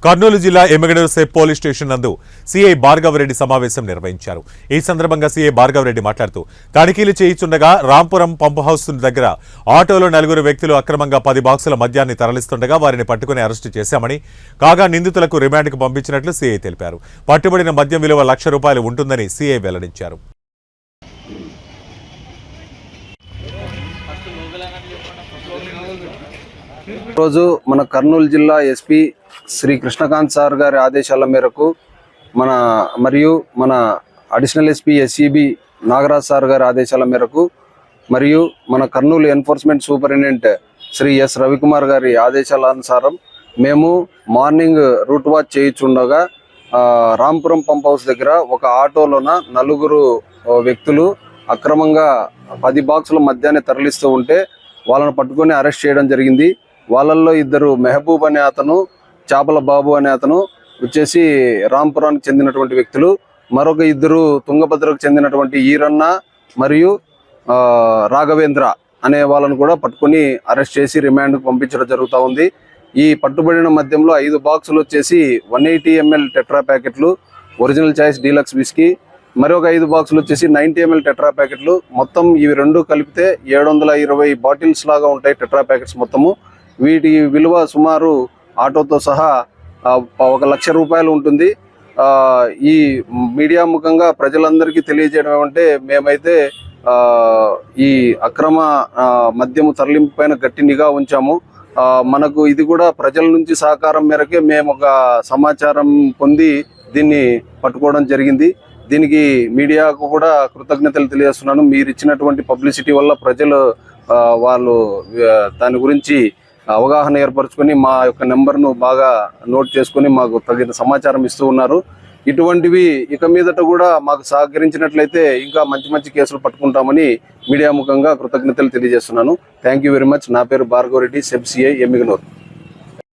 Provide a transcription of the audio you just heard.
కర్నూలు జిల్లా Emmiganur SEB police station నందు CI Bhargav Reddy సమావేశం నిర్వహించారు. ఈ సందర్భంగా సీఐ భార్గవరెడ్డి మాట్లాడుతూ తనిఖీలు చేయించుండగా రాంపురం పంప్ హౌస్ దగ్గర ఆటోలో 4 వ్యక్తులు అక్రమంగా 10 బాక్సుల మద్యాన్ని తరలిస్తుండగా వారిని పట్టుకుని అరెస్టు చేశామని, కాగా నిందితులకు రిమాండ్కు పంపించినట్లు సీఐ తెలిపారు. పట్టుబడిన మద్యం విలువ ₹1,00,000 ఉంటుందని సీఐ వెల్లడించారు. రోజు మన కర్నూలు జిల్లా ఎస్పీ శ్రీ కృష్ణకాంత్ సార్ గారి ఆదేశాల మేరకు మరియు మన additional SP SCB Nagaraj sir గారి ఆదేశాల మేరకు మరియు మన Kurnool enforcement superintendent Shri S Ravikumar గారి ఆదేశాల అనుసారం మేము మార్నింగ్ రూట్ వాచ్ చేయించుండగా రాంపురం పంప్ హౌస్ దగ్గర ఒక ఆటోలోన 4 వ్యక్తులు అక్రమంగా 10 బాక్సుల మద్యాన్ని తరలిస్తూ ఉంటే వాళ్ళని పట్టుకొని అరెస్ట్ చేయడం జరిగింది. వాళ్ళల్లో 2 మెహబూబ్ అనే అతను, చాపల బాబు అనే అతను వచ్చేసి రాంపురానికి చెందినటువంటి వ్యక్తులు, మరొక 2 తుంగభద్రకు చెందినటువంటి ఈరన్న మరియు రాఘవేంద్ర అనే వాళ్ళను కూడా పట్టుకొని అరెస్ట్ చేసి రిమాండ్కు పంపించడం జరుగుతూ ఉంది. ఈ పట్టుబడిన మద్యంలో 5 బాక్సులు వచ్చేసి 180 ml టెట్రా ప్యాకెట్లు ఒరిజినల్ చాయిస్ డీలక్స్ విస్కీ, మరొక 5 బాక్సులు వచ్చేసి 90 ml టెట్రా ప్యాకెట్లు. మొత్తం ఇవి 2 కలిపితే 720 బాటిల్స్ లాగా ఉంటాయి టెట్రా ప్యాకెట్స్ మొత్తము. వీటి విలువ సుమారు ఆటోతో సహా ₹1,00,000 ఉంటుంది. ఈ మీడియా ముఖంగా ప్రజలందరికీ తెలియజేయడం ఏమంటే, మేమైతే ఈ అక్రమ మద్యము తరలింపు పైన గట్టి నిఘా ఉంచాము. మనకు ఇది కూడా ప్రజల నుంచి సహకారం మేరకే మేము ఒక సమాచారం పొంది దీన్ని పట్టుకోవడం జరిగింది. దీనికి మీడియాకు కూడా కృతజ్ఞతలు తెలియజేస్తున్నాను. మీరు ఇచ్చినటువంటి పబ్లిసిటీ వల్ల ప్రజలు వాళ్ళు దాని గురించి అవగాహన ఏర్పరచుకొని మా యొక్క నెంబర్ను బాగా నోట్ చేసుకొని మాకు తగిన సమాచారం ఇస్తూ ఉన్నారు. ఇటువంటివి ఇక మీదట కూడా మాకు సహకరించినట్లయితే ఇంకా మంచి కేసులు పట్టుకుంటామని మీడియా ముఖంగా కృతజ్ఞతలు తెలియజేస్తున్నాను. Thank you very much. నా పేరు భార్గవరెడ్డి, సెబ్ సిఐ, ఎమ్మిగనూరు.